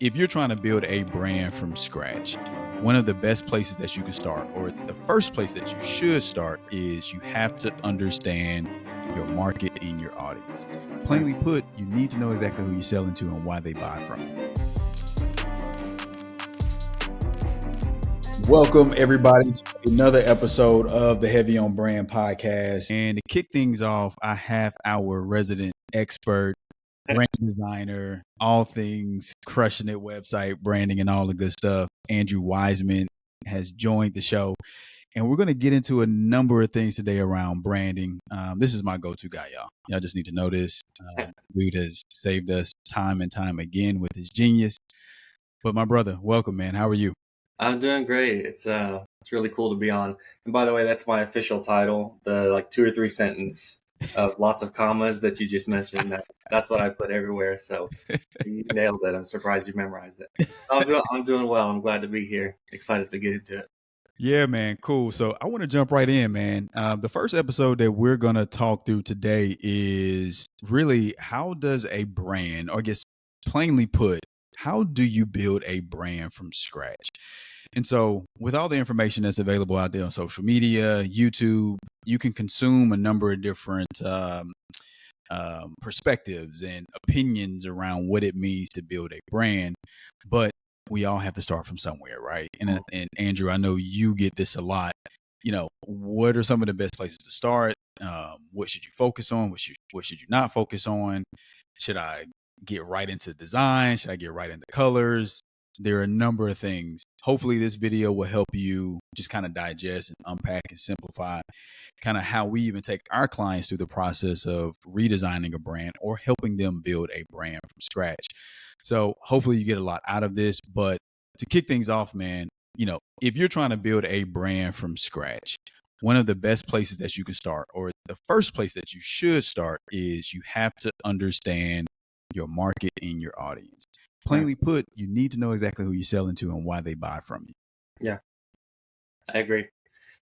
If you're trying to build a brand from scratch, one of the best places that you can start, or the first place that you should start, is you have to understand your market and your audience. Plainly put, you need to know exactly who you're selling to and why they buy from you. Welcome, everybody, to another episode of the Heavy on Brand podcast. And to kick things off, I have our resident expert, brand designer, all things crushing it, website branding and all the good stuff. Andrew Wiseman has joined the show, and we're going to get into a number of things today around branding. This is my go-to guy, y'all. Y'all just need to know this. Dude has saved us time and time again with his genius. But my brother, welcome, man. How are you? I'm doing great. It's really cool to be on. And by the way, that's my official title. The 2 or 3 sentence of lots of commas that you just mentioned. That's what I put everywhere. So you nailed it. I'm surprised you memorized it. I'm doing well. I'm glad to be here. Excited to get into it. Yeah, man. Cool. So I want to jump right in, man. The first episode that we're going to talk through today is really how does a brand, or I guess plainly put, how do you build a brand from scratch? And so with all the information that's available out there on social media, YouTube, you can consume a number of different perspectives and opinions around what it means to build a brand. But we all have to start from somewhere, right? And Andrew, I know you get this a lot. You know, what are some of the best places to start? What should you focus on? What should you not focus on? Should I get right into design? Should I get right into colors? There are a number of things. Hopefully this video will help you just kind of digest and unpack and simplify kind of how we even take our clients through the process of redesigning a brand or helping them build a brand from scratch. So hopefully you get a lot out of this. But to kick things off, man, you know, if you're trying to build a brand from scratch, one of the best places that you can start, or the first place that you should start, is you have to understand your market and your audience. Plainly put, you need to know exactly who you're selling to and why they buy from you. Yeah, I agree.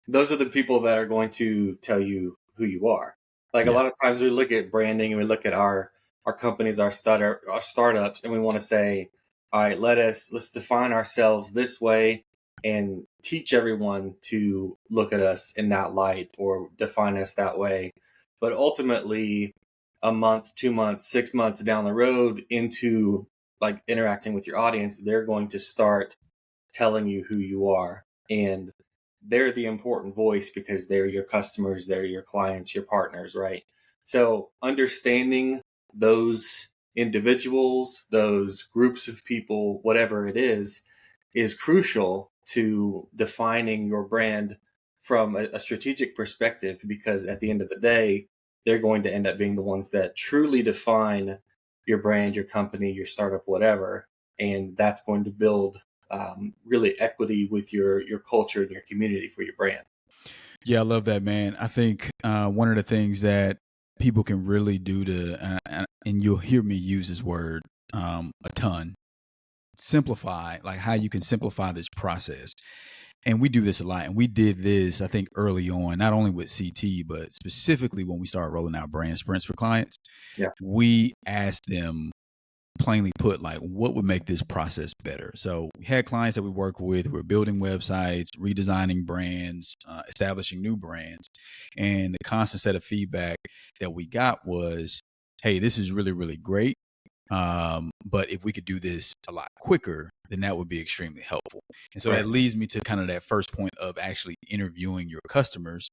Those are the people that are going to tell you who you are. A lot of times we look at branding and we look at our companies, our startups, and we want to say, all right, let's define ourselves this way and teach everyone to look at us in that light or define us that way. But ultimately, a month, 2 months, 6 months down the road into interacting with your audience, they're going to start telling you who you are. And they're the important voice because they're your customers, they're your clients, your partners, right? So understanding those individuals, those groups of people, whatever it is crucial to defining your brand from a strategic perspective, because at the end of the day, they're going to end up being the ones that truly define your brand, your company, your startup, whatever. And that's going to build really equity with your culture and your community for your brand. Yeah, I love that, man. I think one of the things that people can really do to, and you'll hear me use this word a ton, simplify, like how you can simplify this process. And we do this a lot. And we did this, I think, early on, not only with CT, but specifically when we started rolling out brand sprints for clients. Yeah. We asked them, plainly put, like, what would make this process better? So we had clients that we work with who were building websites, redesigning brands, establishing new brands. And the constant set of feedback that we got was, hey, this is really, really great. But if we could do this a lot quicker, then that would be extremely helpful. And so that leads me to kind of that first point of actually interviewing your customers,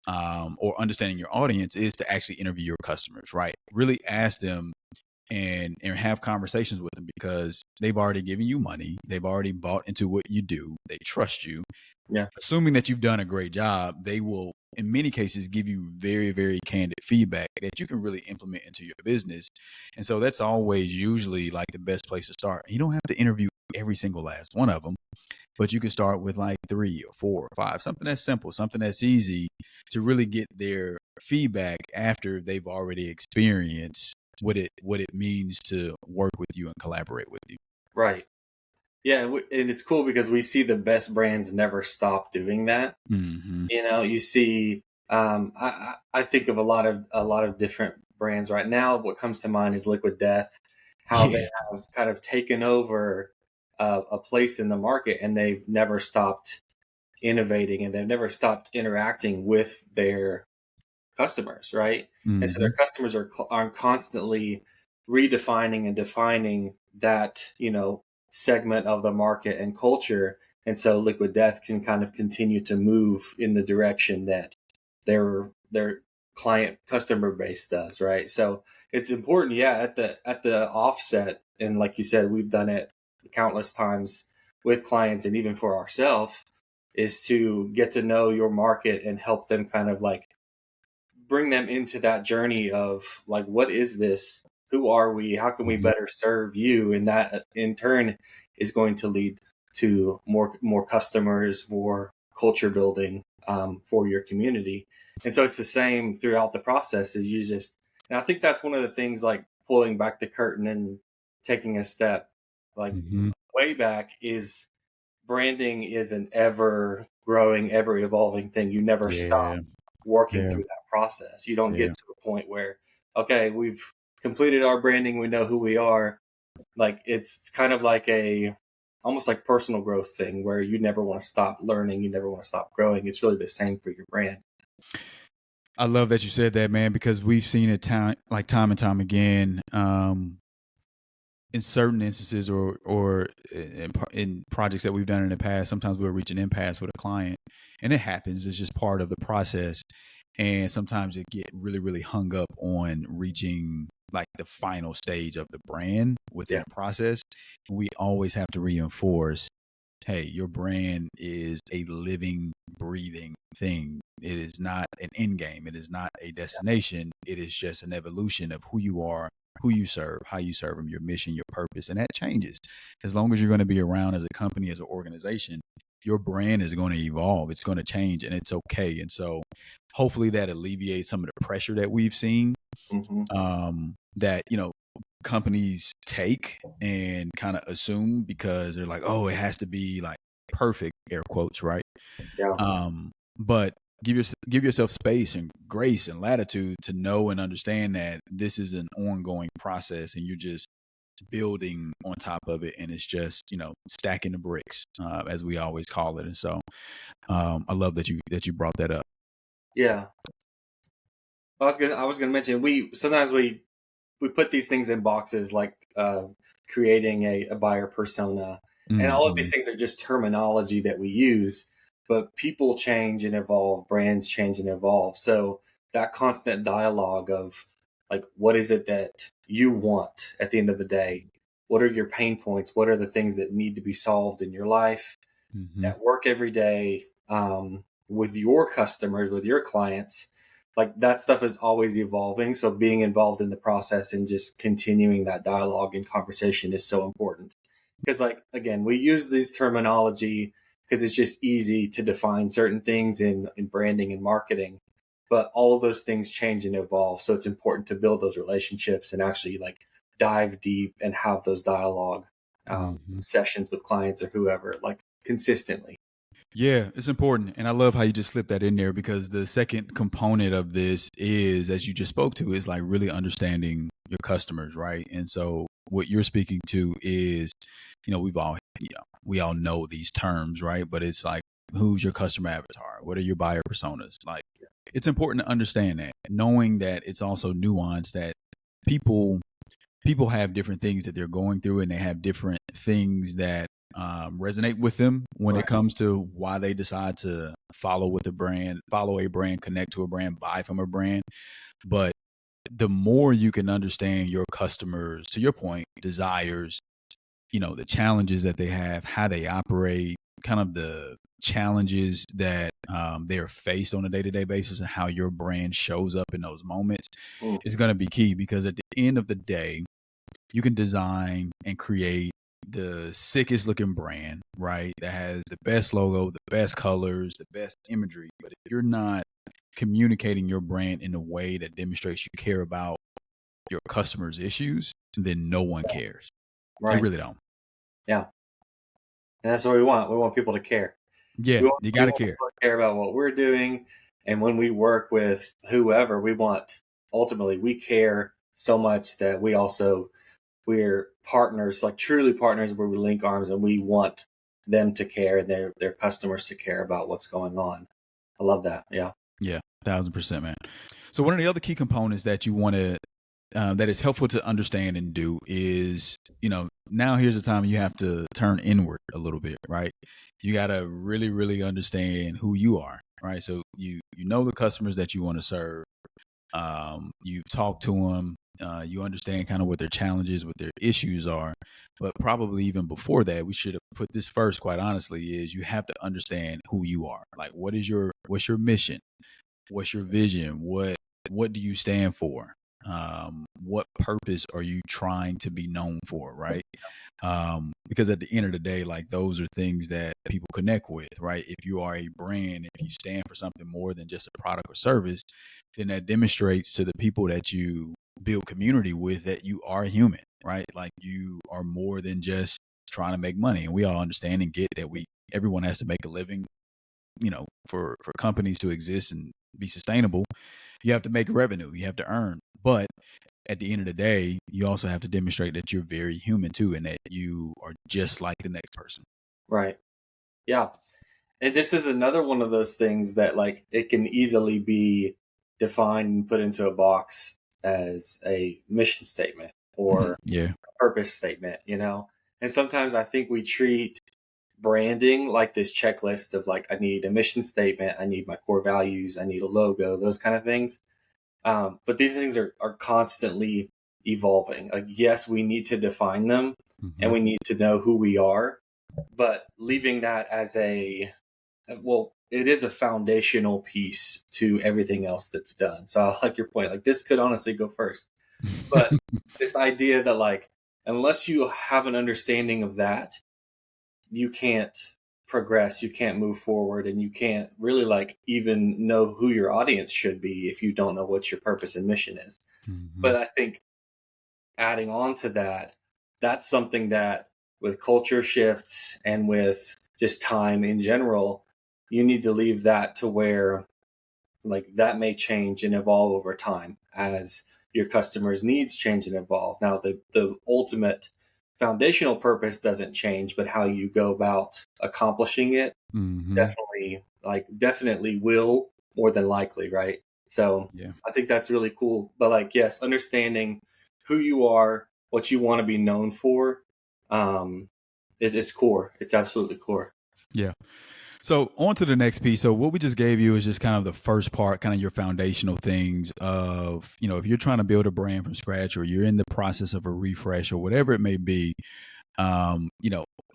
or understanding your audience, is to actually interview your customers, right? Really ask them and have conversations with them, because they've already given you money. They've already bought into what you do. They trust you. Yeah. Assuming that you've done a great job, they will, in many cases, give you very, very candid feedback that you can really implement into your business. And so that's always usually like the best place to start. You don't have to interview every single last one of them, but you can start with like 3 or 4 or 5, something that's simple, something that's easy to really get their feedback after they've already experienced what it means to work with you and collaborate with you. Right. Yeah, and it's cool because we see the best brands never stop doing that. Mm-hmm. You know, you see, I think of a lot of different brands right now. What comes to mind is Liquid Death how they have kind of taken over a place in the market, and they've never stopped innovating, and they've never stopped interacting with their customers, right? And so their Mm-hmm. customers are constantly redefining and defining that, segment of the market and culture. And so Liquid Death can kind of continue to move in the direction that their client customer base does, right? So it's important, yeah, at the offset, and like you said, we've done it countless times with clients and even for ourselves, is to get to know your market and help them kind of like bring them into that journey of like, what is this? Who are we? How can we Mm-hmm. better serve you? And that in turn is going to lead to more customers, more culture building for your community. And so it's the same throughout the process. Is you just, and I think that's one of the things, like pulling back the curtain and taking a step like Mm-hmm. way back, is branding is an ever growing, ever evolving thing. You never stop Yeah. working Yeah. through that process. You don't Yeah. get to a point where, okay, we've completed our branding, we know who we are. Like it's kind of like a almost like personal growth thing where you never want to stop learning, you never want to stop growing. It's really the same for your brand. I love that you said that, man, because we've seen it time and time again. In certain instances, or in projects that we've done in the past, sometimes we'll reach an impasse with a client, and it happens. It's just part of the process, and sometimes it get really, really hung up on reaching like the final stage of the brand within Yeah. the process. We always have to reinforce, hey, your brand is a living, breathing thing. It is not an end game. It is not a destination. It is just an evolution of who you are, who you serve, how you serve them, your mission, your purpose. And that changes. As long as you're going to be around as a company, as an organization, your brand is going to evolve. It's going to change, and it's okay. And so hopefully that alleviates some of the pressure that we've seen, Hmm. that, companies take and kind of assume, because they're like, oh, it has to be like perfect, air quotes, right? Yeah. But give yourself space and grace and latitude to know and understand that this is an ongoing process, and you're just building on top of it, and it's just, stacking the bricks, as we always call it. And so I love that you brought that up. Yeah. I was gonna mention, we put these things in boxes, like creating a buyer persona. And all of Mm-hmm. these things are just terminology that we use, but people change and evolve, brands change and evolve. So that constant dialogue of like, what is it that you want at the end of the day? What are your pain points? What are the things that need to be solved in your life, Mm-hmm. at work every day, with your customers, with your clients? Like that stuff is always evolving. So being involved in the process and just continuing that dialogue and conversation is so important. Because, like, again, we use this terminology because it's just easy to define certain things in branding and marketing. But all of those things change and evolve. So it's important to build those relationships and actually like dive deep and have those dialogue Mm-hmm. sessions with clients or whoever, like consistently. Yeah, it's important. And I love how you just slipped that in there, because the second component of this is, as you just spoke to, is like really understanding your customers, right? And so what you're speaking to is, we all know these terms, right? But it's like, who's your customer avatar? What are your buyer personas? Like, it's important to understand that, knowing that it's also nuanced, that people people have different things that they're going through, and they have different things that resonate with them when it Right. comes to why they decide to follow a brand, connect to a brand, buy from a brand. But the more you can understand your customers, to your point, desires, the challenges that they have, how they operate, kind of the challenges that they are faced on a day-to-day basis, and how your brand shows up in those moments, Mm. is going to be key. Because at the end of the day, you can design and create the sickest looking brand, right? That has the best logo, the best colors, the best imagery. But if you're not communicating your brand in a way that demonstrates you care about your customers' issues, then no one cares. They Right. really don't. Yeah. And that's what we want. We want people to care. Yeah, you We got to want care. people to care about what we're doing. And when we work with whoever, we want, ultimately, we care so much that we also we're partners, like truly partners, where we link arms and we want them to care and their customers to care about what's going on. I love that. Yeah. Yeah, 1,000%, man. So one of the other key components that you want to that is helpful to understand and do is, now here's the time you have to turn inward a little bit, right? You got to really, really understand who you are, right? So you know the customers that you want to serve. You've talked to them. You understand kind of what their challenges, what their issues are. But probably even before that, we should have put this first, quite honestly, is you have to understand who you are. Like, what's your mission? What's your vision? What do you stand for? What purpose are you trying to be known for, right? Because at the end of the day, like, those are things that people connect with, right? If you are a brand, if you stand for something more than just a product or service, then that demonstrates to the people that you build community with that you are human, right? Like, you are more than just trying to make money. And we all understand and get that everyone has to make a living, for companies to exist and be sustainable. You have to make revenue, you have to earn. But at the end of the day, you also have to demonstrate that you're very human too, and that you are just like the next person. Right. Yeah. And this is another one of those things that, like, it can easily be defined and put into a box as a mission statement or Yeah. a purpose statement, And sometimes I think we treat branding like this checklist of, like, I need a mission statement, I need my core values, I need a logo, those kind of things. But these things are constantly evolving. Like, yes, we need to define them and we need to know who we are, but leaving that as it is a foundational piece to everything else that's done. So I like your point. Like, this could honestly go first, but this idea that, like, unless you have an understanding of that, you can't progress, you can't move forward, and you can't really, like, even know who your audience should be if you don't know what your purpose and mission is. But I think adding on to that, that's something that, with culture shifts and with just time in general, you need to leave that to where, like, that may change and evolve over time as your customers' needs change and evolve. Now, the ultimate foundational purpose doesn't change, but how you go about accomplishing it definitely will, more than likely, right? So Yeah. I think that's really cool. But, like, yes, understanding who you are, what you want to be known for, it's core. It's absolutely core. Yeah. So on to the next piece. So what we just gave you is just kind of the first part, kind of your foundational things of, if you're trying to build a brand from scratch, or you're in the process of a refresh, or whatever it may be,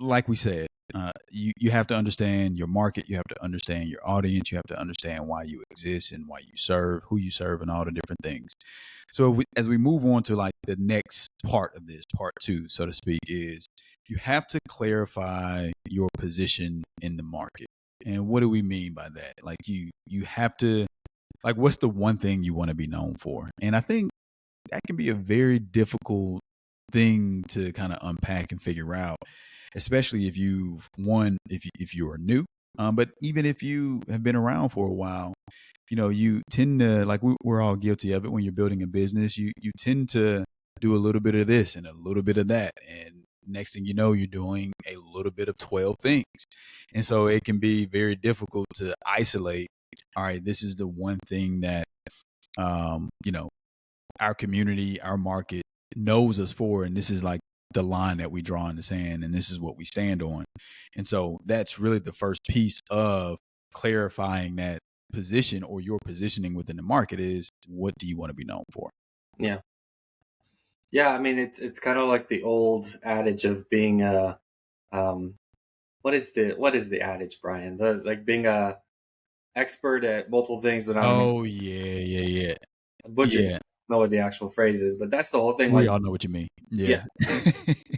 like we said, you have to understand your market, you have to understand your audience, you have to understand why you exist and why you serve, who you serve, and all the different things. So as we move on to, like, the next part of this, part two, so to speak, is you have to clarify your position in the market. And what do we mean by that? Like, you have to, like, what's the one thing you want to be known for? And I think that can be a very difficult thing to kind of unpack and figure out, especially if if you are new, but even if you have been around for a while. You tend to, like, we're all guilty of it. When you're building a business, you tend to do a little bit of this and a little bit of that, and next thing you know, you're doing a little bit of 12 things. And so it can be very difficult to isolate, all right, this is the one thing that our community, our market knows us for, and this is, like, the line that we draw in the sand, and this is what we stand on. And so that's really the first piece of clarifying that position, or your positioning within the market, is what do you want to be known for? Yeah. Yeah, I mean, it's kind of like the old adage of being a what is the adage, Brian? Like, being a expert at multiple things, but not a Oh, yeah. butcher. Yeah. Know what the actual phrase is, but that's the whole thing. We Like, all know what you mean. yeah, Yeah.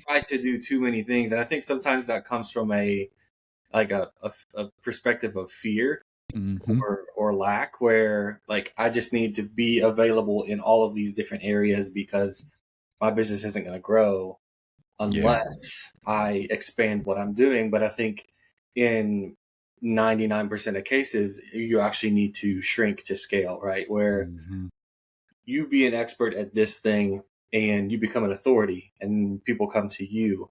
try to do too many things, and I think sometimes that comes from a perspective of fear Mm-hmm. or lack, where, like, I just need to be available in all of these different areas because my business isn't going to grow Yeah. unless I expand what I'm doing. But I think in 99% of cases, you actually need to shrink to scale, right? Where Mm-hmm. you be an expert at this thing and you become an authority and people come to you.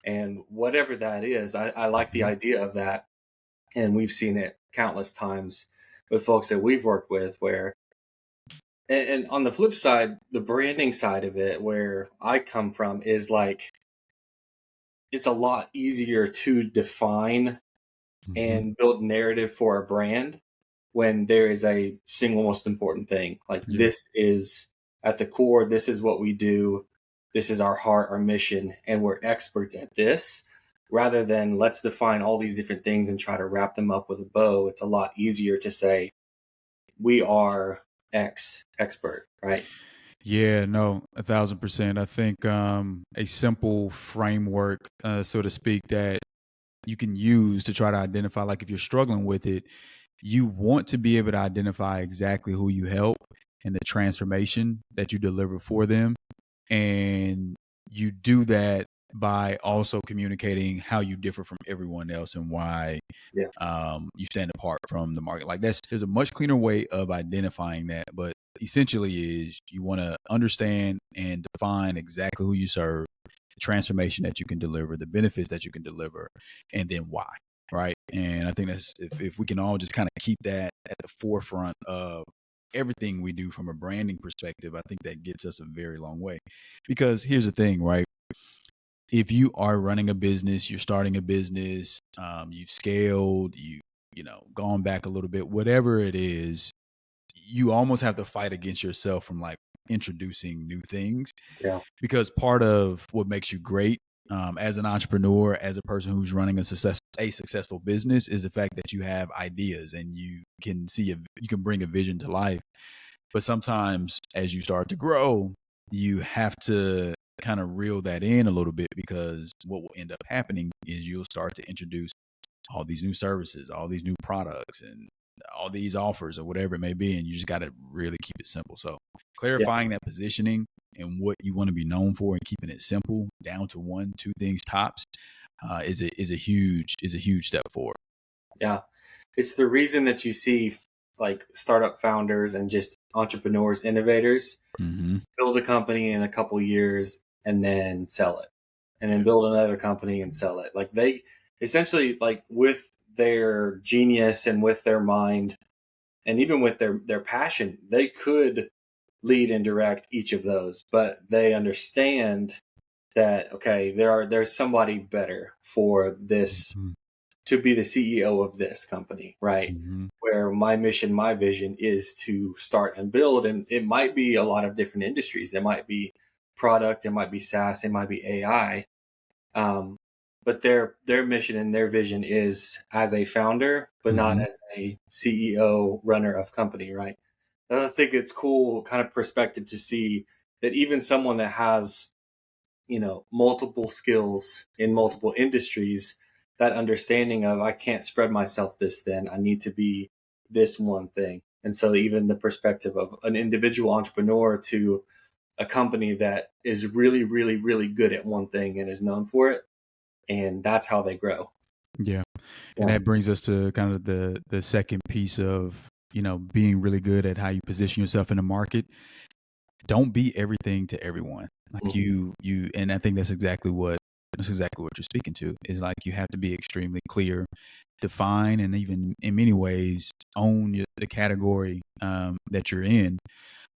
And whatever that is, I like the idea of that. And we've seen it countless times with folks that we've worked with where, and on the flip side, the branding side of it, where I come from, is like it's a lot easier to define Mm-hmm. and build narrative for a brand when there is a single most important thing. Like, Yeah. this is at the core, this is what we do, this is our heart, our mission, and we're experts at this. Rather than let's define all these different things and try to wrap them up with a bow, it's a lot easier to say we are X expert, right? Yeah, no, 1,000%. I think a simple framework, so to speak, that you can use to try to identify, like if you're struggling with it, you want to be able to identify exactly who you help and the transformation that you deliver for them. And you do that by also communicating how you differ from everyone else and why Yeah, you stand apart from the market. Like there's a much cleaner way of identifying that, but essentially is you want to understand and define exactly who you serve, the transformation that you can deliver, the benefits that you can deliver, and then why. Right. And I think that's if we can all just kind of keep that at the forefront of everything we do from a branding perspective, I think that gets us a very long way. Because here's the thing, right? If you are running a business, you're starting a business, you've scaled, gone back a little bit, whatever it is, you almost have to fight against yourself from like introducing new things, yeah, because part of what makes you great as an entrepreneur, as a person who's running a successful business, is the fact that you have ideas and you can you can bring a vision to life. But sometimes as you start to grow, you have to kind of reel that in a little bit, because what will end up happening is you'll start to introduce all these new services, all these new products, and all these offers or whatever it may be. And you just got to really keep it simple. So yeah, clarifying that positioning and what you want to be known for and keeping it simple down to one, two things tops is a huge step forward. yeah. It's the reason that you see like startup founders and just entrepreneurs, innovators Mm-hmm. build a company in a couple years and then sell it, and then Yeah. build another company and sell it. Like, they essentially, like, with their genius and with their mind and even with their passion, they could lead and direct each of those, but they understand that, okay, there's somebody better for this Mm-hmm. to be the CEO of this company, right? Mm-hmm. Where my mission, my vision is to start and build. And it might be a lot of different industries. It might be product, it might be SaaS, it might be AI. Um, but their mission and their vision is as a founder, but not Mm-hmm. as a CEO runner of company, right? And I think it's cool kind of perspective to see that even someone that has, multiple skills in multiple industries, that understanding of, I can't spread myself this thin, I need to be this one thing. And so even the perspective of an individual entrepreneur to a company that is really, really, really good at one thing and is known for it, and that's how they grow. Yeah. And Yeah. that brings us to kind of the second piece of, being really good at how you position yourself in the market. Don't be everything to everyone. Like Mhm. and I think that's exactly what you're speaking to, is like you have to be extremely clear, define, and even in many ways own the category that you're in,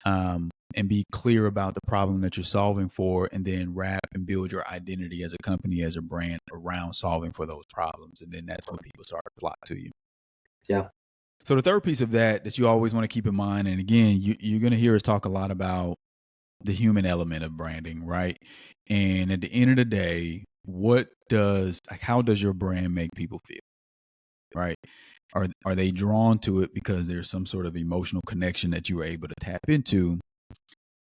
and be clear about the problem that you're solving for, and then wrap and build your identity as a company, as a brand around solving for those problems. And then that's when people start to flock to you. Yeah. So the third piece of that you always want to keep in mind, and again, you're going to hear us talk a lot about the human element of branding, right? And at the end of the day, how does your brand make people feel, right? Are they drawn to it because there's some sort of emotional connection that you were able to tap into?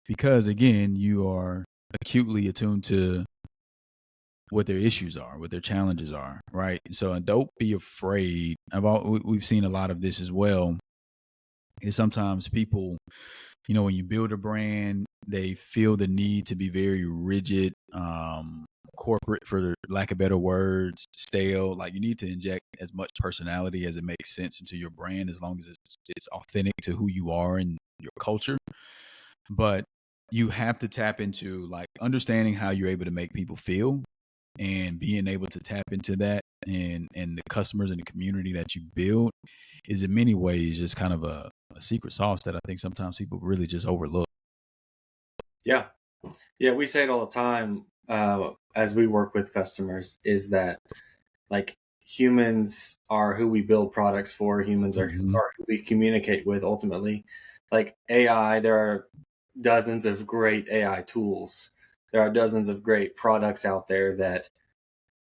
Because again, you are acutely attuned to what their issues are, what their challenges are, right? So don't be afraid. We've seen a lot of this as well. Is sometimes people, when you build a brand, they feel the need to be very rigid, corporate, for lack of better words, stale. Like, you need to inject as much personality as it makes sense into your brand, as long as it's authentic to who you are and your culture. But you have to tap into like understanding how you're able to make people feel and being able to tap into that and the customers and the community that you build is in many ways just kind of a secret sauce that I think sometimes people really just overlook. Yeah. Yeah. We say it all the time as we work with customers is that like humans are who we build products for, humans Mm-hmm. are who we communicate with ultimately. Like AI, there are dozens of great AI tools. There are dozens of great products out there that,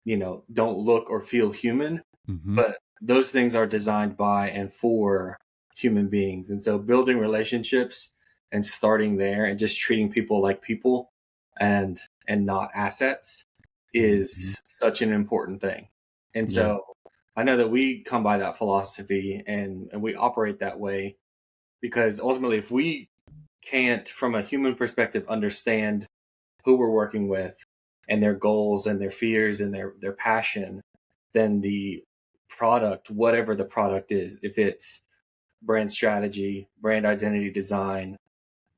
don't look or feel human, Mm-hmm. but those things are designed by and for human beings. And so building relationships and starting there and just treating people like people and not assets Mm-hmm. is such an important thing. And Yeah. so I know that we come by that philosophy and we operate that way because ultimately if we can't from a human perspective understand who we're working with and their goals and their fears and their passion, then the product, whatever the product is, if it's brand strategy, brand identity design,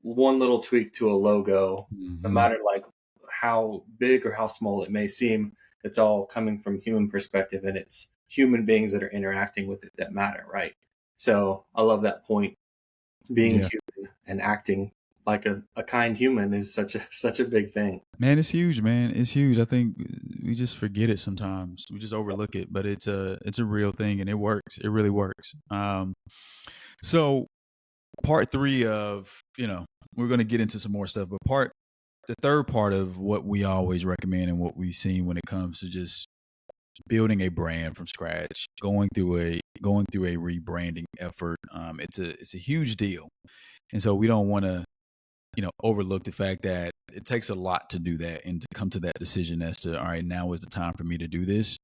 one little tweak to a logo, no Mm-hmm. matter like how big or how small it may seem, it's all coming from human perspective and it's human beings that are interacting with it that matter, right? So I love that point. Being Yeah. human and acting like a kind human is such a big thing. Man, it's huge, man. It's huge. I think we just forget it sometimes. We just overlook it, but it's a real thing and it works. It really works. So part three of, we're gonna get into some more stuff, but the third part of what we always recommend and what we've seen when it comes to just building a brand from scratch, going through a rebranding effort, it's a huge deal. And so we don't want to overlook the fact that it takes a lot to do that and to come to that decision as to all right, now is the time for me to do this,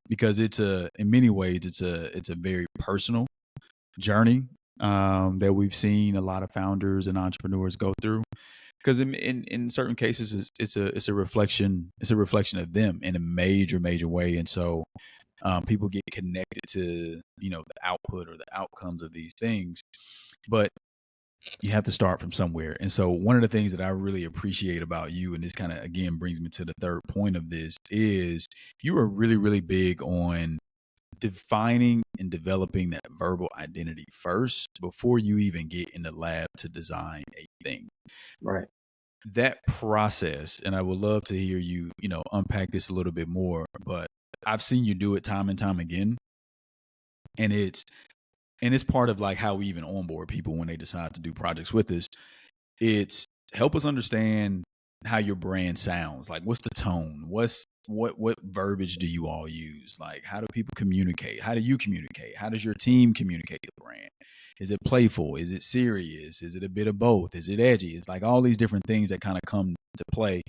because in many ways it's a very personal journey, that we've seen a lot of founders and entrepreneurs go through, because in certain cases it's a reflection of them in a major way. And so people get connected to the output or the outcomes of these things, but you have to start from somewhere. And so one of the things that I really appreciate about you, and this kind of again brings me to the third point of this, is you are really, really big on defining and developing that verbal identity first before you even get in the lab to design a thing. Right. That process, and I would love to hear you, unpack this a little bit more, but I've seen you do it time and time again. And it's part of like how we even onboard people when they decide to do projects with us. It's help us understand how your brand sounds. Like, what's the tone? What verbiage do you all use? Like, how do people communicate? How do you communicate? How does your team communicate the brand? Is it playful? Is it serious? Is it a bit of both? Is it edgy? It's like all these different things that kind of come to play.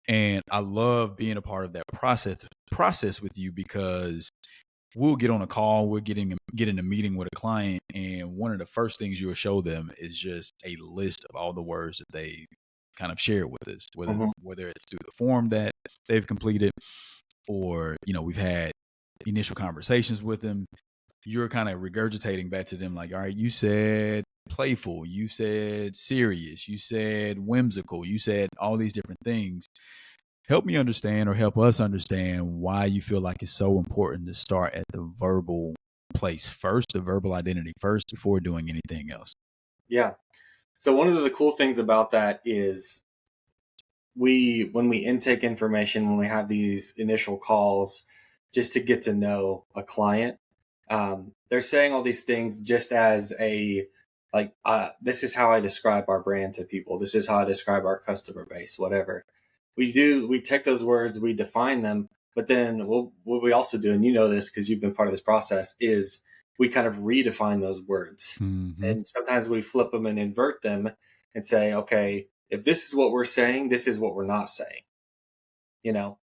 And I love being a part of that process with you, because we'll get on a call, we'll get in a meeting with a client, and one of the first things you'll show them is just a list of all the words that they kind of share with us, whether Mhm. whether it's through the form that they've completed, or we've had initial conversations with them. You're kind of regurgitating back to them like, all right, you said playful, you said serious, you said whimsical, you said all these different things. Help me understand, or help us understand, why you feel like it's so important to start at the verbal place first, the verbal identity first, before doing anything else. Yeah. So one of the cool things about that is when we intake information, when we have these initial calls just to get to know a client, they're saying all these things just as a like this is how I describe our brand to people, this is how I describe our customer base, whatever we take those words, we define them, but then what we also do, and you know this because you've been part of this process, is we kind of redefine those words. Mm-hmm. And sometimes we flip them and invert them and say, okay, if this is what we're saying, this is what we're not saying.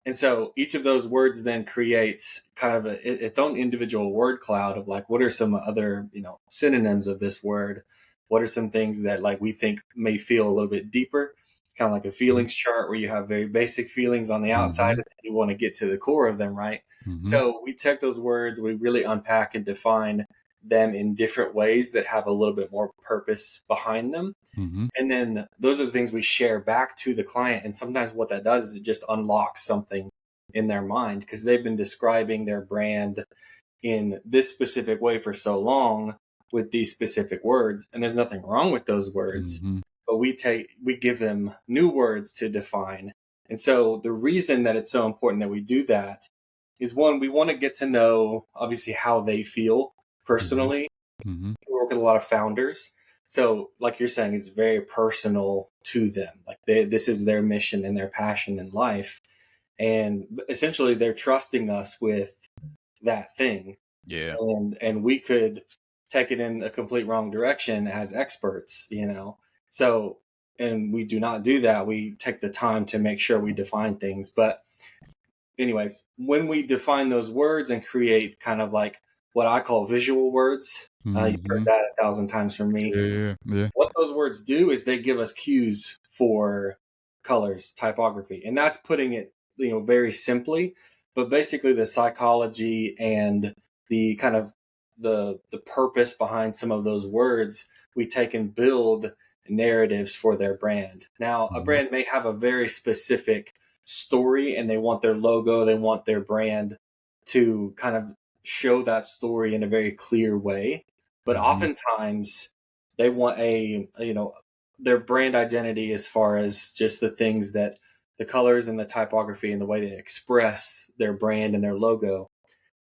And so each of those words then creates kind of its own individual word cloud of like, what are some other synonyms of this word, what are some things that like we think may feel a little bit deeper. It's kind of like a feelings chart where you have very basic feelings on the outside Mm-hmm. and you want to get to the core of them, right? Mm-hmm. So we take those words, we really unpack and define them in different ways that have a little bit more purpose behind them. Mm-hmm. And then those are the things we share back to the client. And sometimes what that does is it just unlocks something in their mind because they've been describing their brand in this specific way for so long with these specific words. And there's nothing wrong with those words, Mm-hmm. but we give them new words to define. And so the reason that it's so important that we do that is, one, we want to get to know obviously how they feel personally. Mm-hmm. We work with a lot of founders. So like you're saying, it's very personal to them. Like this is their mission and their passion in life. And essentially they're trusting us with that thing. Yeah. And we could take it in a complete wrong direction as experts, So, and we do not do that. We take the time to make sure we define things. But anyways, when we define those words and create kind of like what I call visual words, you've heard Mm-hmm. that 1,000 times from me. Yeah. What those words do is they give us cues for colors, typography, and that's putting it, very simply. But basically, the psychology and the kind of the purpose behind some of those words, we take and build narratives for their brand. Now, a Mm-hmm. brand may have a very specific story, and they want their logo, they want their brand to kind of show that story in a very clear way. But Mm-hmm. oftentimes they want their brand identity as far as just the things that the colors and the typography and the way they express their brand and their logo.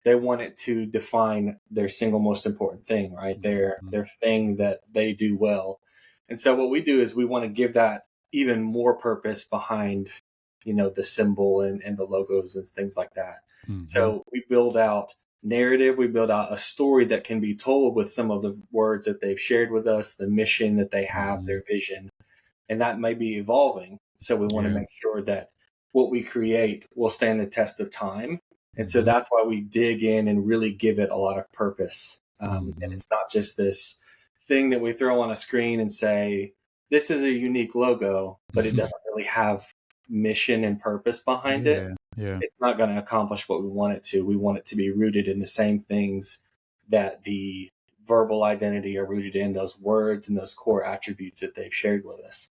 They want it to define their single most important thing, right? Their Mm-hmm. their thing that they do well. And so what we do is we want to give that even more purpose behind, the symbol and the logos and things like that. Mm-hmm. So we build out narrative, we build out a story that can be told with some of the words that they've shared with us, the mission that they have, Mm-hmm. their vision, and that may be evolving. So we want to Yeah. make sure that what we create will stand the test of time. And so Mm-hmm. that's why we dig in and really give it a lot of purpose. And Mm-hmm. it's not just this thing that we throw on a screen and say, this is a unique logo, but it doesn't really have mission and purpose behind it. Yeah. It's not going to accomplish what we want it to. We want it to be rooted in the same things that the verbal identity are rooted in, those words and those core attributes that they've shared with us.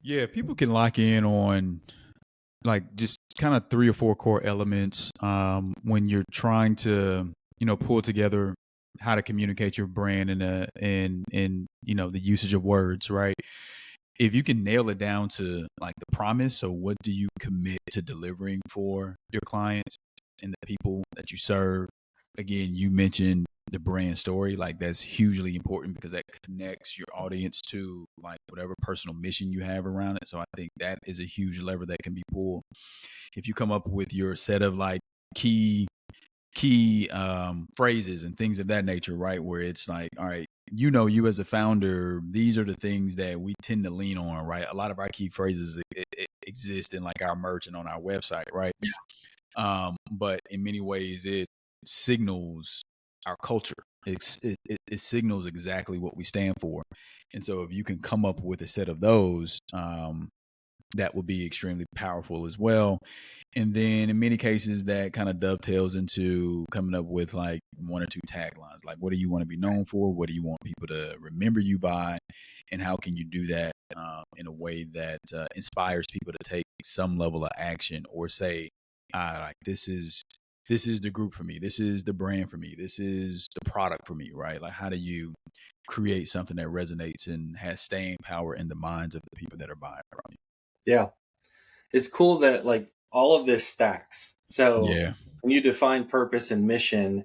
Yeah. People can lock in on like just kind of 3 or 4 core elements when you're trying to, pull together how to communicate your brand in the usage of words, right? If you can nail it down to like the promise, so what do you commit to delivering for your clients and the people that you serve? Again, you mentioned the brand story, like that's hugely important because that connects your audience to like whatever personal mission you have around it. So I think that is a huge lever that can be pulled. If you come up with your set of like key phrases and things of that nature, right? Where it's like, all right, you as a founder, these are the things that we tend to lean on, right? A lot of our key phrases it exist in like our merch and on our website, right? But in many ways, it signals our culture. It signals exactly what we stand for. And so if you can come up with a set of those, that would be extremely powerful as well. And then in many cases that kind of dovetails into coming up with like 1 or 2 taglines. Like, what do you want to be known for? What do you want people to remember you by? And how can you do that in a way that inspires people to take some level of action or say, like this is the group for me. This is the brand for me. This is the product for me, right? Like, how do you create something that resonates and has staying power in the minds of the people that are buying from you? Yeah. It's cool that like all of this stacks. So Yeah. when you define purpose and mission,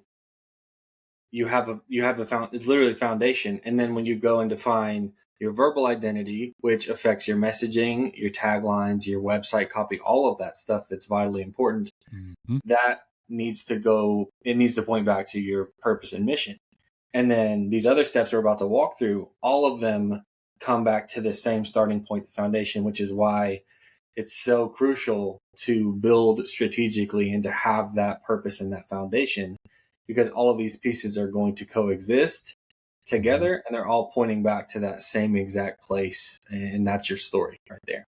it's literally foundation. And then when you go and define your verbal identity, which affects your messaging, your taglines, your website copy, all of that stuff that's vitally important, Mm-hmm. that needs to point back to your purpose and mission. And then these other steps we're about to walk through, all of them come back to the same starting point, the foundation, which is why it's so crucial to build strategically and to have that purpose and that foundation, because all of these pieces are going to coexist together and they're all pointing back to that same exact place. And that's your story right there.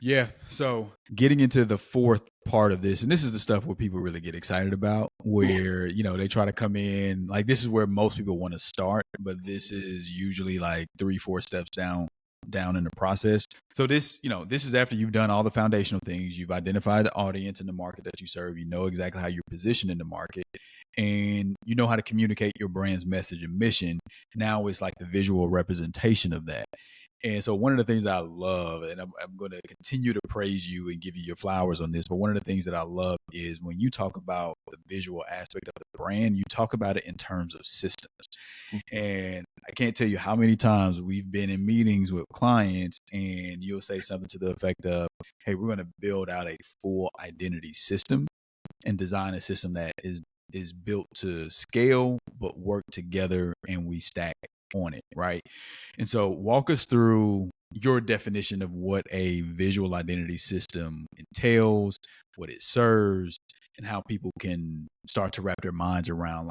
Yeah. So getting into the fourth part of this, and this is the stuff where people really get excited about, where, they try to come in, like this is where most people want to start, but this is usually like 3, 4 steps down in the process. So this is after you've done all the foundational things, you've identified the audience and the market that you serve, you know exactly how you're positioned in the market, and you know how to communicate your brand's message and mission. Now it's like the visual representation of that. And so one of the things I love, and I'm going to continue to praise you and give you your flowers on this, but one of the things that I love is when you talk about the visual aspect of the brand, you talk about it in terms of systems. And I can't tell you how many times we've been in meetings with clients and you'll say something to the effect of, hey, we're going to build out a full identity system and design a system that is built to scale but work together, and we stack on it, right? And so walk us through your definition of what a visual identity system entails, what it serves, and how people can start to wrap their minds around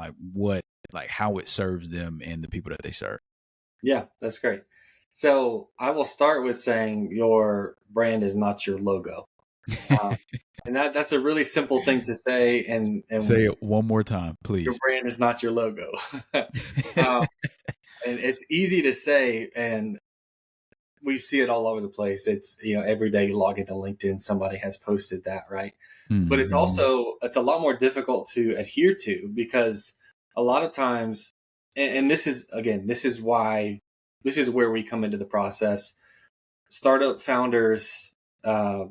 how it serves them and the people that they serve. Yeah, that's great. So I will start with saying your brand is not your logo. Um, and that's a really simple thing to say. And Say it one more time, your please. brand is not your logo. um, and it's easy to say, and we see it all over the place. It's, every day you log into LinkedIn, somebody has posted that, right? But Mm-hmm. it's a lot more difficult to adhere to, because a lot of times, and this is, again, this is where we come into the process. Startup founders, uh,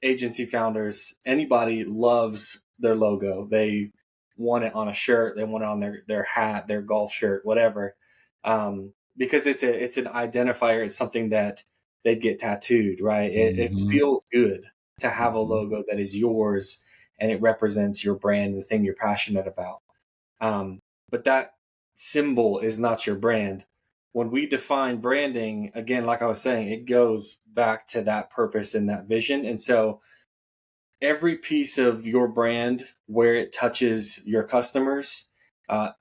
agency founders, anybody loves their logo. They want it on a shirt, they want it on their hat, their golf shirt, whatever. Because it's an identifier. It's something that they'd get tattooed, right? It Mm-hmm. feels good to have a Mm-hmm. logo that is yours and it represents your brand, the thing you're passionate about. Um, but that symbol is not your brand. When we define branding, again, like I was saying, it goes back to that purpose and that vision. And so every piece of your brand, where it touches your customers,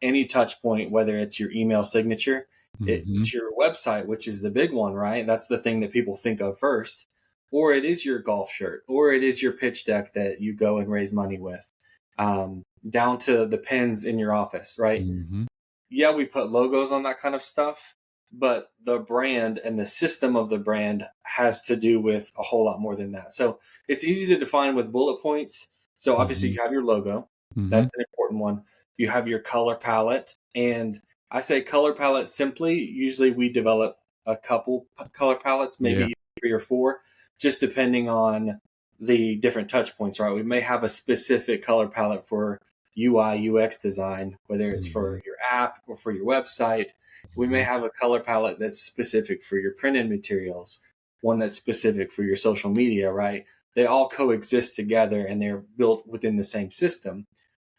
any touch point, whether it's your email signature, Mm-hmm. it's your website, which is the big one, right? That's the thing that people think of first. Or it is your golf shirt, or it is your pitch deck that you go and raise money with, down to the pens in your office, right? Mm-hmm. Yeah, we put logos on that kind of stuff, but the brand and the system of the brand has to do with a whole lot more than that. So it's easy to define with bullet points. So obviously Mm-hmm. you have your logo. Mm-hmm. That's an important one. You have your color palette. And I say color palette simply. Usually we develop a couple color palettes, Yeah. maybe 3 or 4, just depending on the different touch points, right? We may have a specific color palette for UI, UX design, whether it's Mm-hmm. for your app or for your website. We may Mm-hmm. have a color palette that's specific for your printed materials, one that's specific for your social media, right? They all coexist together and they're built within the same system,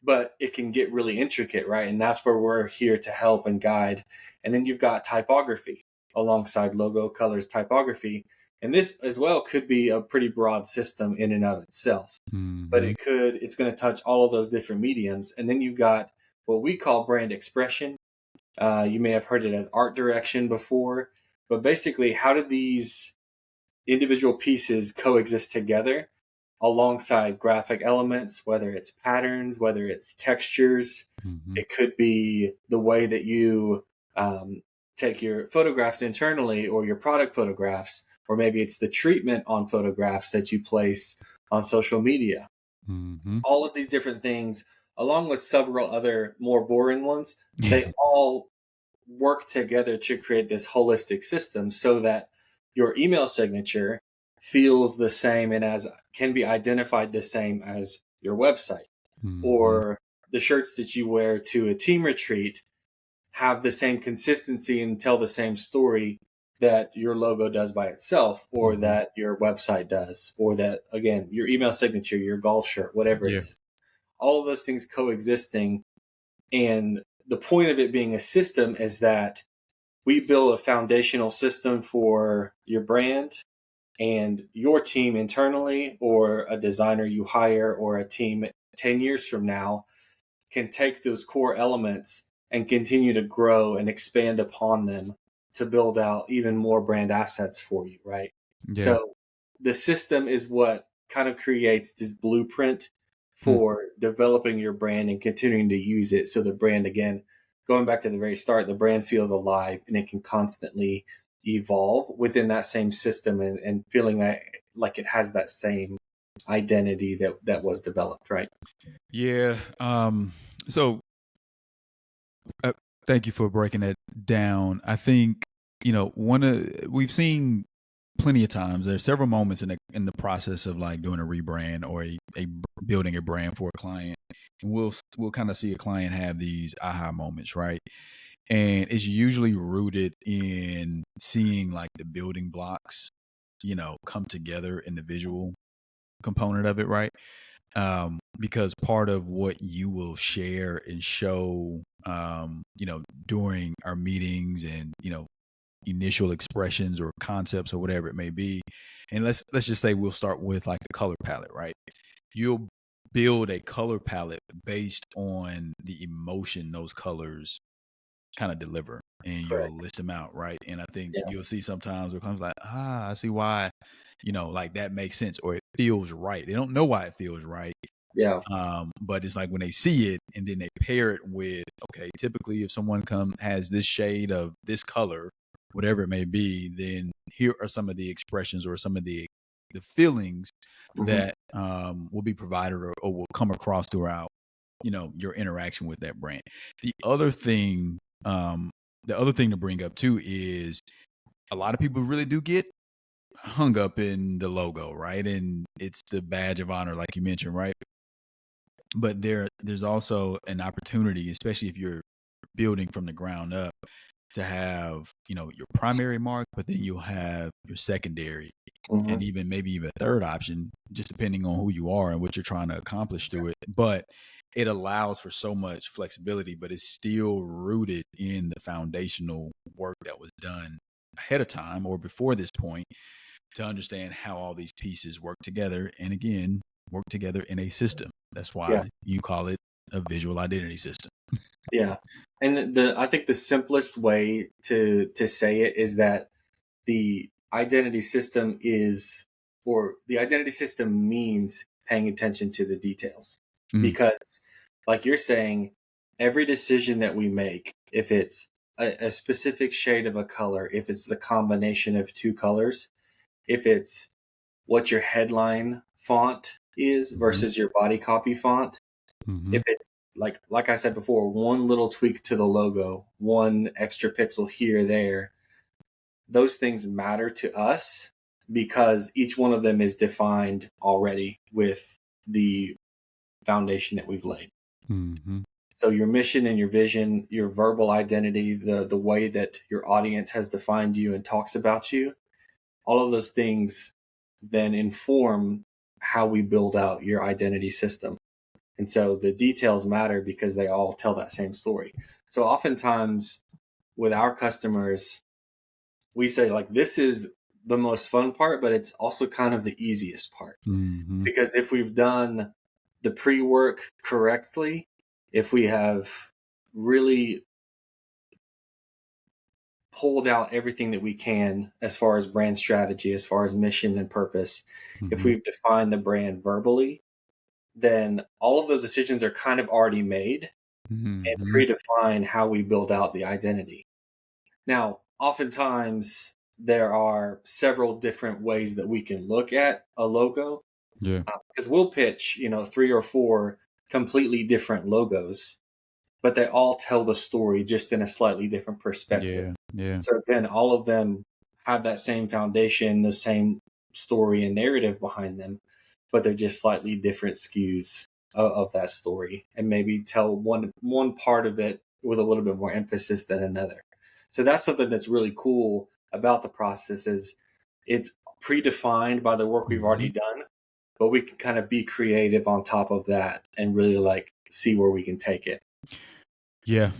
but it can get really intricate, right? And that's where we're here to help and guide. And then you've got typography alongside logo, colors, typography. And this as well could be a pretty broad system in and of itself, but Mm-hmm. it's going to touch all of those different mediums. And then you've got what we call brand expression. You may have heard it as art direction before, but basically, how do these individual pieces coexist together alongside graphic elements, whether it's patterns, whether it's textures? Mm-hmm. It could be the way that you take your photographs internally, or your product photographs, or maybe it's the treatment on photographs that you place on social media. Mm-hmm. All of these different things, along with several other more boring ones, they all work together to create this holistic system so that your email signature feels the same and as can be identified the same as your website, Mm-hmm. or the shirts that you wear to a team retreat have the same consistency and tell the same story that your logo does by itself, or Mm-hmm. that your website does, or that, again, your email signature, your golf shirt, whatever it Yeah. is. All of those things coexisting. And the point of it being a system is that we build a foundational system for your brand, and your team internally, or a designer you hire, or a team 10 years from now can take those core elements and continue to grow and expand upon them to build out even more brand assets for you, right? Yeah. So the system is what kind of creates this blueprint for developing your brand and continuing to use it. So the brand, again, going back to the very start, the brand feels alive and it can constantly evolve within that same system and feeling like it has that same identity that was developed, right? Yeah. So thank you for breaking that down. I think, we've seen plenty of times. There's several moments in the process of like doing a rebrand or a building a brand for a client, and we'll kind of see a client have these aha moments, right? And it's usually rooted in seeing like the building blocks, come together in the visual component of it, right? Because part of what you will share and show, during our meetings and, initial expressions or concepts or whatever it may be. And let's just say we'll start with like the color palette, right? You'll build a color palette based on the emotion those colors kind of deliver, and you'll Correct. list them out, right? And I think Yeah. you'll see sometimes it comes like, I see why, like that makes sense, or it feels right. They don't know why it feels right. Yeah. But it's like when they see it and then they pair it with, okay, typically if someone has this shade of this color, whatever it may be, then here are some of the expressions or some of the feelings Mm-hmm. that will be provided or will come across throughout, your interaction with that brand. The other thing, to bring up too is a lot of people really do get hung up in the logo, right? And it's the badge of honor, like you mentioned, right? But there's also an opportunity, especially if you're building from the ground up, to have, your primary mark, but then you'll have your secondary Mm-hmm. and maybe even a third option, just depending on who you are and what you're trying to accomplish through it. But it allows for so much flexibility, but it's still rooted in the foundational work that was done ahead of time or before this point to understand how all these pieces work together. And again, work together in a system. That's Yeah. why you call it a visual identity system. Yeah. And I think the simplest way to say it is that the identity system the identity system means paying attention to the details. Mm, Because, like you're saying, every decision that we make, if it's a specific shade of a color, if it's the combination of two colors, if it's what your headline font is mhm, versus your body copy font, mhm, if it's like I said before, one little tweak to the logo, one extra pixel here or there, those things matter to us because each one of them is defined already with the foundation that we've laid. mhm, So your mission and your vision, your verbal identity, the way that your audience has defined you and talks about you, all of those things then inform how we build out your identity system. And so the details matter because they all tell that same story. So oftentimes with our customers, we say like this is the most fun part, but it's also kind of the easiest part. mhm, Because if we've done the pre-work correctly, if we have really pulled out everything that we can as far as brand strategy, as far as mission and purpose, if mhm, we've defined the brand verbally, then all of those decisions are kind of already made and mhm, predefine how we build out the identity. Now, oftentimes there are several different ways that we can look at a logo yeah, because we'll pitch, 3 or 4 completely different logos, but they all tell the story just in a slightly different perspective. yeah, yeah, So again, all of them have that same foundation, the same story and narrative behind them, but they're just slightly different skews of that story, and maybe tell one part of it with a little bit more emphasis than another. So that's something that's really cool about the process is it's predefined by the work we've already mhm. done, but we can kind of be creative on top of that and really like see where we can take it. Yeah,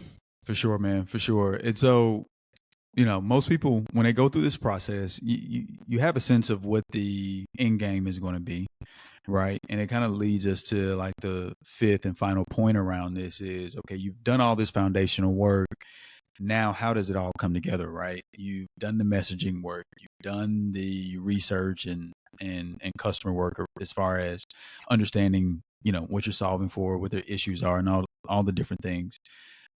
for sure, man, for sure. And so, most people when they go through this process, you have a sense of what the end game is going to be, right? And it kind of leads us to like the fifth and final point around this is okay, you've done all this foundational work. Now, how does it all come together, right? You've done the messaging work, you've done the research and and customer work as far as understanding, what you're solving for, what their issues are, and all the different things.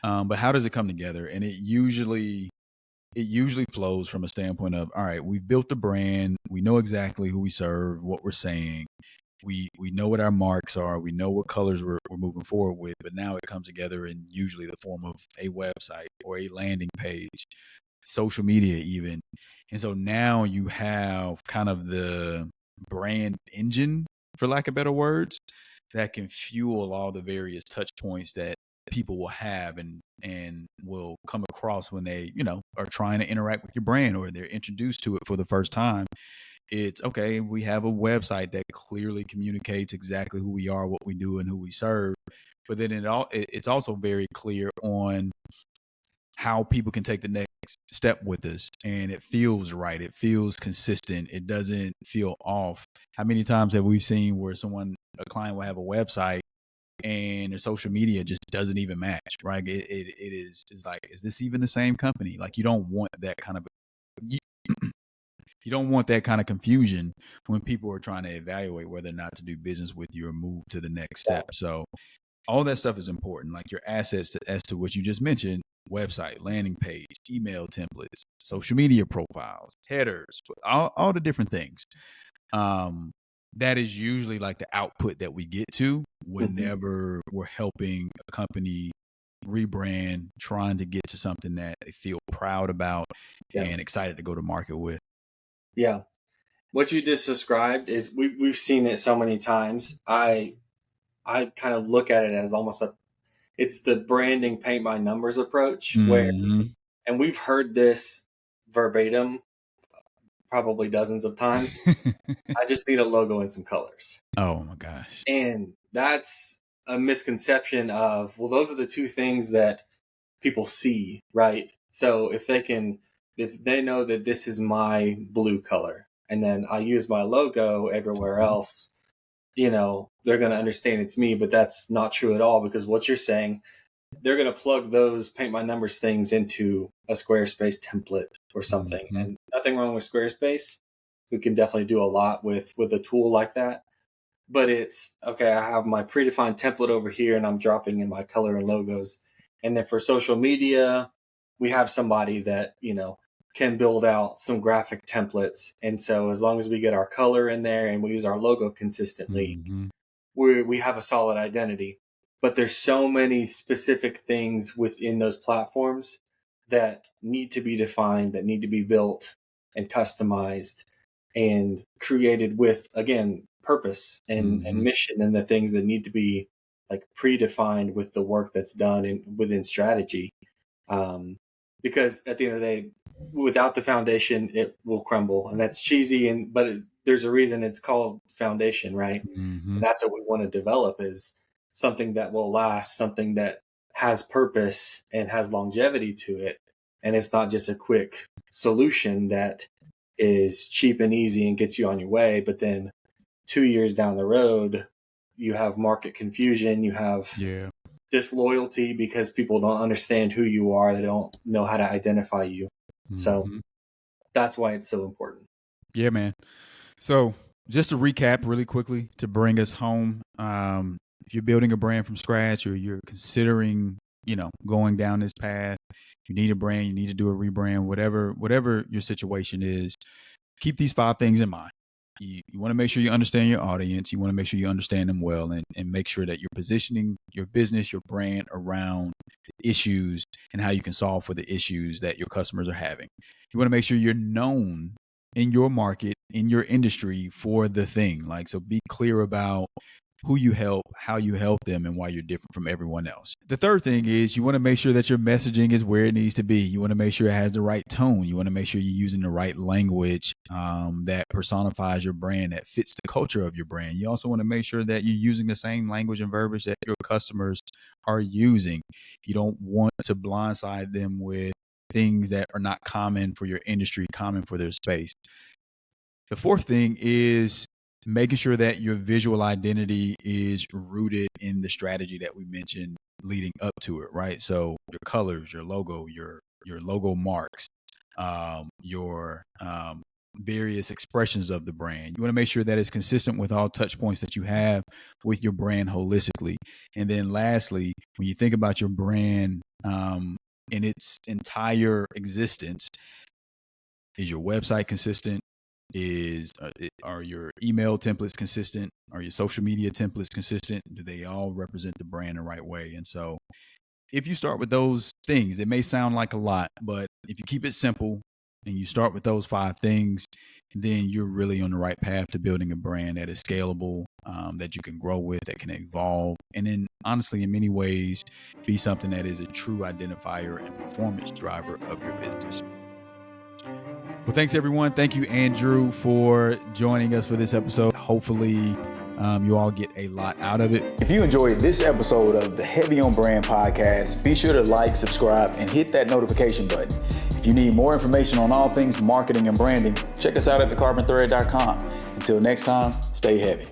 But how does it come together? And it usually flows from a standpoint of, all right, we've built the brand, we know exactly who we serve, what we're saying, we know what our marks are, we know what colors we're moving forward with, but now it comes together in usually the form of a website or a landing page, social media even. And so now you have kind of the brand engine, for lack of better words, that can fuel all the various touch points that people will have and will come across when they, are trying to interact with your brand or they're introduced to it for the first time. It's okay, we have a website that clearly communicates exactly who we are, what we do, and who we serve. But then it's also very clear on how people can take the next step with us, and it feels right. It feels consistent. It doesn't feel off. How many times have we seen where a client will have a website and their social media just doesn't even match, right? It's like, is this even the same company? Like, you don't want that kind of you, you don't want that kind of confusion when people are trying to evaluate whether or not to do business with you or move to the next step. So all that stuff is important, like your assets as to what you just mentioned: website, landing page, email templates, social media profiles, headers, all the different things. That is usually like the output that we get to whenever we're helping a company rebrand, trying to get to something that they feel proud about and excited to go to market with. Yeah. What you just described is we've seen it so many times. I kind of look at it as almost it's the branding paint by numbers approach where, and we've heard this verbatim probably dozens of times. I just need a logo and some colors. Oh my gosh. And that's a misconception of, well, those are the two things that people see, right? So if they know that this is my blue color and then I use my logo everywhere else, they're going to understand it's me, but that's not true at all, because what you're saying, they're going to plug those paint by numbers things into a Squarespace template or something. And nothing wrong with Squarespace. We can definitely do a lot with a tool like that. But it's, okay, I have my predefined template over here and I'm dropping in my color and logos. And then for social media, we have somebody that, can build out some graphic templates. And so as long as we get our color in there and we use our logo consistently, we have a solid identity. But there's so many specific things within those platforms that need to be defined, that need to be built and customized and created with, again, purpose and mission, and the things that need to be like predefined with the work that's done within strategy. Because at the end of the day, without the foundation, it will crumble. And that's cheesy, but there's a reason it's called foundation, right? And that's what we want to develop, is something that will last, something that has purpose and has longevity to it. And it's not just a quick solution that is cheap and easy and gets you on your way. But then 2 years down the road, you have market confusion, you have disloyalty because people don't understand who you are. They don't know how to identify you. So that's why it's so important. Yeah, man. So just to recap really quickly to bring us home, if you're building a brand from scratch or you're considering, going down this path, you need a brand, you need to do a rebrand, whatever your situation is, keep these 5 things in mind. You want to make sure you understand your audience. You want to make sure you understand them well, and make sure that you're positioning your business, your brand around the issues and how you can solve for the issues that your customers are having. You want to make sure you're known in your market, in your industry for the thing. Like, so be clear about who you help, how you help them, and why you're different from everyone else. The third thing is you want to make sure that your messaging is where it needs to be. You want to make sure it has the right tone. You want to make sure you're using the right language that personifies your brand, that fits the culture of your brand. You also want to make sure that you're using the same language and verbiage that your customers are using. You don't want to blindside them with things that are not common for your industry, common for their space. The fourth thing is making sure that your visual identity is rooted in the strategy that we mentioned leading up to it, right? So your colors, your logo, your logo marks, your various expressions of the brand. You want to make sure that it's consistent with all touch points that you have with your brand holistically. And then lastly, when you think about your brand in its entire existence, is your website consistent? Are your email templates consistent? Are your social media templates consistent? Do they all represent the brand the right way? And so if you start with those things, it may sound like a lot, but if you keep it simple and you start with those 5 things, then you're really on the right path to building a brand that is scalable, that you can grow with, that can evolve, and then honestly, in many ways, be something that is a true identifier and performance driver of your business. Well, thanks everyone. Thank you, Andrew, for joining us for this episode. Hopefully, you all get a lot out of it. If you enjoyed this episode of the Heavy on Brand podcast, be sure to like, subscribe, and hit that notification button. If you need more information on all things marketing and branding, check us out at thecarbonthread.com. Until next time, stay heavy.